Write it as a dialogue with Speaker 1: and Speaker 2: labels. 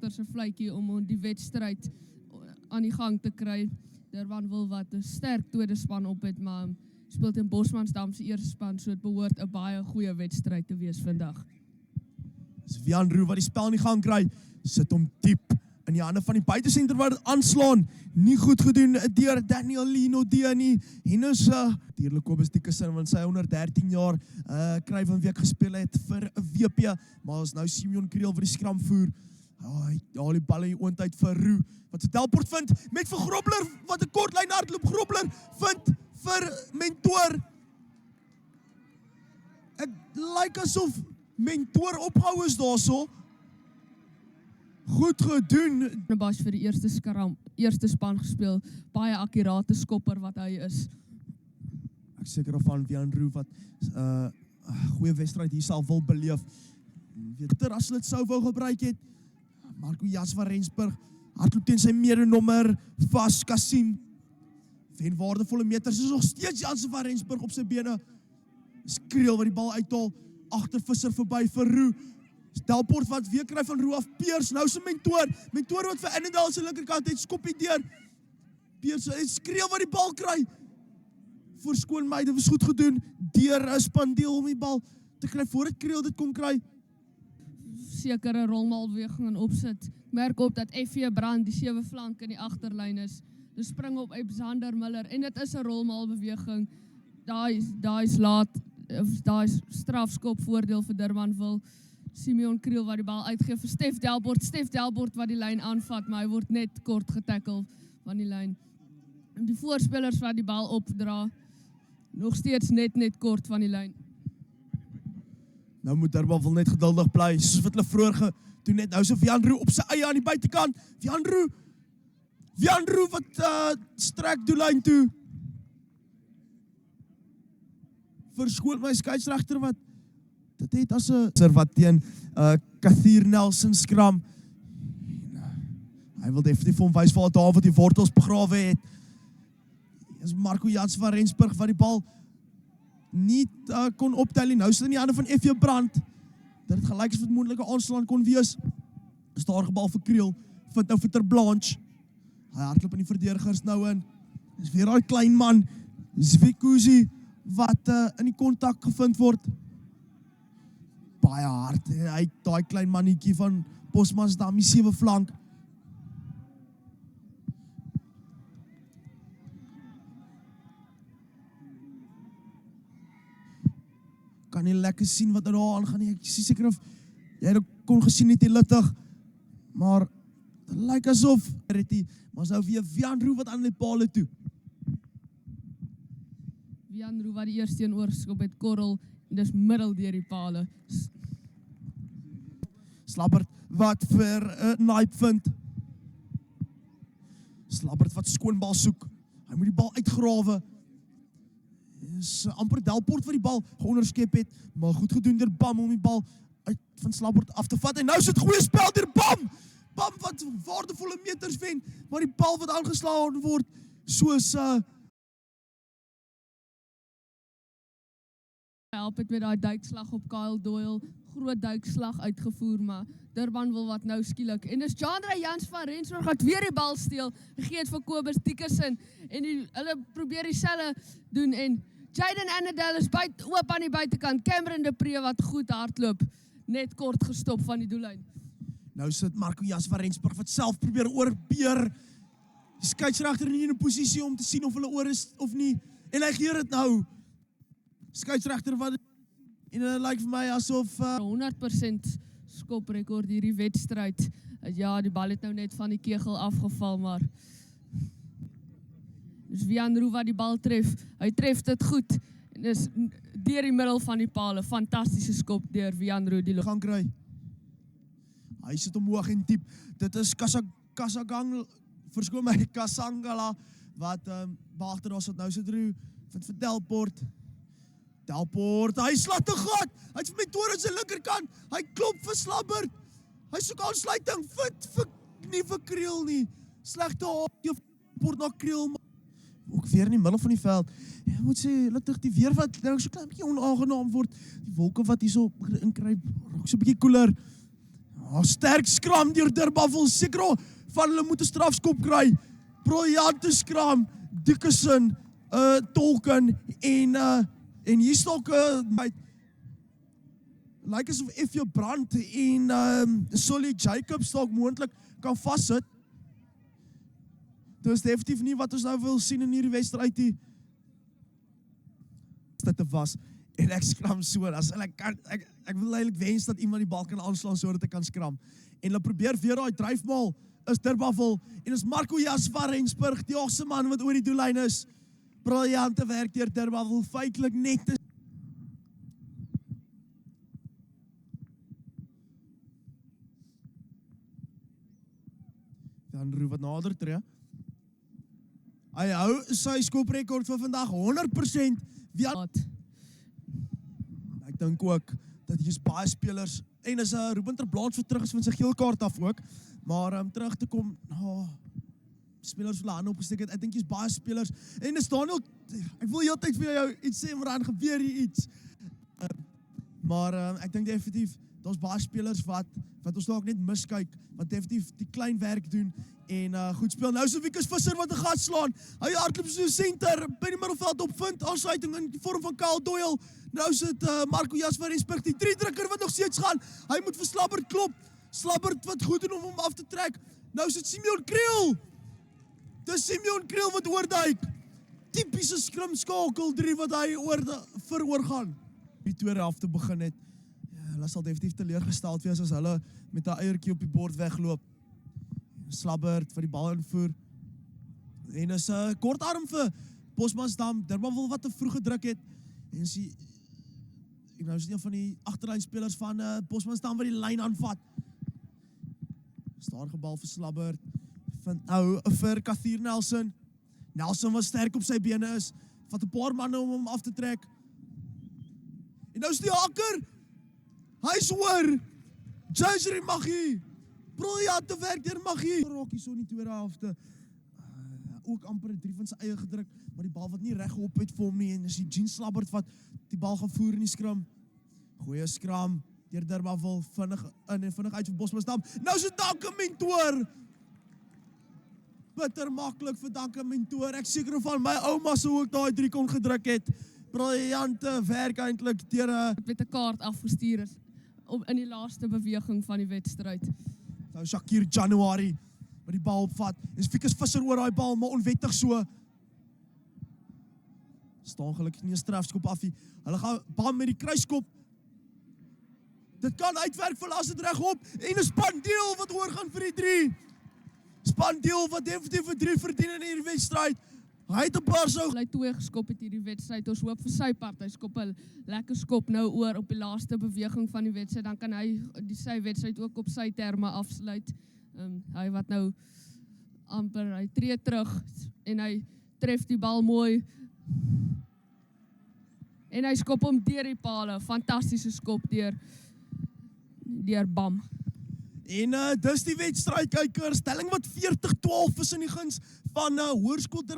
Speaker 1: skeidsregter se vletjie om die wedstryd aan die gang te kry. Durban wil wat 'n sterk tweede span op het, maar speel teen Bosmansdam se eerste span, so dit behoort 'n baie goeie wedstryd te wees vandag.
Speaker 2: Dis Wian Roux wat die spel in die gang kry, sit hom diep in die hande van die buitesenter wat dit aanslaan. Nie goed gedoen deur Daniel Lino Diani. Henus natuurlik Kobus Diekesin, want sy 113 jaar kry van week gespeel het vir 'n WP, maar is nou Simeon Kriel vir die skram voer. Hy haal die bal in die oondheid vir Roux, wat se Delport vind met vir Grobler, wat 'n kortlyn hardloop. Grobler vind vir Mentor. Ek lyk asof Mentor ophou is daarso. Goed gedoen.
Speaker 1: Bas vir die eerste span gespeel. Baie akkurate skopper wat hy is.
Speaker 2: Ek seker van Wian Roux wat goeie wedstryd hier sal wil beleef. Weet as hulle dit sou wou gebruik het. Marco Jas van Rensburg hardloop teen sy medenommer vas Kasim. Wen waardevolle meters, is nog steeds Jansen van Rensburg op sy bene. Skriel wat die bal uithaal, agter Visser verby vir Roux. Delport wat weer kry van Roux af, Peers, nou sy Mentor wat vir Innendal sy linkerkant het, skop die deur. Peers, Skriel wat die bal kry. Verskoon my, dit was goed gedoen, deur 'n spandeel om die bal te kry, voordat Kriel dit kon kry.
Speaker 1: Sekere rolmaalbeweging en opsit. Merk op dat F.J. Brand die 7 flank in die agterlyn is. Dis spring op Alexander Miller en dit is 'n rolmaalbeweging. Daai is laat, daai strafskop voordeel vir Durbanville. Simeon Kriel wat die bal uitgee vir Stef Delport. Stef Delport wat die lyn aanvat, maar hy word net kort getackle van die lyn. En die voorspelers wat die bal opdra, nog steeds net kort van die lyn.
Speaker 2: Nou moet Durbanville net geduldig bly, soos wat hulle vroeër gedoen het. Nou so Wian Roux op sy eie aan die buitekant. Wian Roux wat strek doellyn toe. Verskoon my skeidsregter wat dit het as 'n wat teen Kathir Nelson skram. Hy wil definitief vir hom wys waar daar wat die wortels begrawe het. Dis Marco Jas van Rensburg wat die bal nie kon optel nie. Nou sit in die hande van F.J. Brand. Dat het gelyk is wat moontlike aanslaan kon wees. Is daar gebal vir Kriel. Vind nou vir Ter Blanche. Hy hardloop in die verdedigers nou in. Dis weer daai klein man, Zwikuzi, wat in die kontak gevind word. Baie hard. Hy daai klein mannetjie van Bosmansdam, die 7 flank. Kan nie lekker sien wat daar aangaan nie. Ek is seker of jy dit kon gesien het hier littig, maar dit lyk asof maar is nou weer Wian Roux wat aan die pale toe.
Speaker 1: Wian Roux wat die eerste een oorskop het, korrel, en dis middel deur die pale.
Speaker 2: Slabbert wat vir Naip vind. Slabbert wat skoonbal soek. Hy moet die bal uitgrawe. Is amper Delport wat die bal geonderskep het, maar goed gedoen deur Bam om die bal uit van Slabbert af te vat. En nou is dit goeie spel deur Bam. Bam wat waardevolle meters wen, maar die bal wat aangeslaan word soos
Speaker 1: help het met daai duikslag op Kyle Doyle, groot duikslag uitgevoer, maar Durban wil wat nou skielik. En dis Jandre Jans van Rensburg wat weer die bal steel, gegee het vir Kobus Diekesin, en hulle probeer dieselfde doen, en Jaden Annadale is oop aan die buitekant, Cameron de Pre wat goed hardloop, net kort gestop van die doellyn.
Speaker 2: Nou sit Marco Jas van Rensburg wat self probeer oorbeer. Die skeidsregter nie in 'n posisie om te sien of hulle oor is of nie, en hy gee dit nou. Skeidsregter wat en dit lyk vir my asof
Speaker 1: 100% skoprekord hierdie wedstryd. Ja, die bal het nou net van die kegel afgeval, maar dis Wian Roux wat die bal tref. Hy tref dit goed. En dis deur die middel van die pale. Fantastiese skop deur Wian Roux die
Speaker 2: gaan kry. Hy sit omhoog en diep. Dit is Kasangala wat waagter daar sit nou sit Roux vir Delport. Delport, hy slaat 'n gat. Hy het vir Mentor aan sy linkerkant. Hy klop vir Slabbert. Hy soek aansluiting. Nie vir Kriel nie. Slegte haal Port na Kriel. Ook weer in die middel van die veld. Ek moet sê, littig die weer wat nou so klein bietjie onaangenaam word. Die wolke wat hierso inkruip, raak so 'n bietjie koeler. Sterk skram deur Durbanville, seker van hulle moet 'n strafskop kry. Briljante skram, Dickerson, Tolkien en hier stok lyk asof F.J. Brandt en Solly Jacobs dalk moontlik kan vassit. Dis definitief nie wat ons nou wil sien in hierdie wedstryd nie. Dit te was en ek skram so, ek wil eintlik wens dat iemand die bal kan aanslaan sodat ek kan skram. En hulle probeer weer daai dryfbal is Durbanville en is Marco Jas van Rensburg, die agste man wat oor die doellyn is. Briljante werk deur Durbanville, feitelik net te Dan Roo wat nader tree. Hy hou sy skoprekord vir vandag 100%. Ek dink ook dat hier is baie spelers en is Ruben ter Blaat vir terug is van sy geel kaart af ook. Maar terug te kom, spelers vir hulle hande opgesteek het. Ek dink hier's baie spelers en is Daniel, ek wil heeltyd vir jou iets sê, maar dan gebeur hier iets. Maar ek dink definitief daar's baie spelers wat ons dalk net miskyk, wat definitief die klein werk doen en goed speel. Nou is Wikus Visser wat 'n gat slaan. Hy hardloop so senter by die middelveld opvind, aansluiting in die vorm van Kyle Doyle. Nou sit Marco Jas van Rensburg, die 3-drukker wat nog steeds gaan. Hy moet vir Slabbert klop. Slabbert wat goed doen om hom af te trek. Nou sit Simeon Kriel. Dis Simeon Kriel wat oorduik. Tipiese skrimskakel 3 wat hy vooroorgaan. Die tweede helfte begin het. Hulle sal definitief teleurgesteld wees as hulle met 'n eiertjie op die bord wegloop. Slabbert vir die bal invoer. En is 'n kort arm vir Bosmansdam. Durbanville wat te vroeg gedruk het. En nou is een van die agterlyn spelers van Bosmansdam wat die lyn aanvat. Staar gebal vir Slabbert. Vind nou vir Kathier Nelson. Nelson wat sterk op sy bene is. Vat 'n paar manne om hom af te trek. En nou is die haker. Hy's hoor. Jason Magie. Briljante werk deur Magie. Rokkie so in die tweede helfte. Ook amper 3 van sy eie gedruk, maar die bal wat nie reg op het vir hom nie en is die Jean Slabbert wat die bal gaan voer in die skram. Goeie skram deur Durbanville, vinnig in en vinnig uit vir Bosmansdam. Nou is dit Danke Mentor. Bitter maklik vir Danke Mentor. Ek seker van my ouma sou ook daai 3 kon gedruk het. Briljante werk eintlik deur
Speaker 1: Met 'n kaart afgestuur is in die laaste beweging van die wedstryd.
Speaker 2: Nou Shakir January wat die bal opvat. Is Wikus Visser oor daai bal, maar onwettig so. Staan gelukkig nie 'n strafskop af nie. Hulle gaan bal met die kruiskop. Dit kan uitwerk vir las dit regop en 'n Spandeel wat oorgaan vir die 3. Spandeel wat definitief vir 3 verdien in hierdie wedstryd. Hy het 'n paar sou
Speaker 1: Hy 2 geskop het hierdie wedstryd. Ons hoop vir sy part hy skop 'n lekker skop nou oor op die laaste beweging van die wedstryd. Dan kan hy sy wedstryd ook op sy terme afsluit. Hy wat nou amper hy tree terug en hy tref die bal mooi. En hy skop hom deur die palle. Fantastiese skop deur Bam.
Speaker 2: En dis die wedstryd, kykers. Stelling wat 40-12 is in die guns van Hoërskool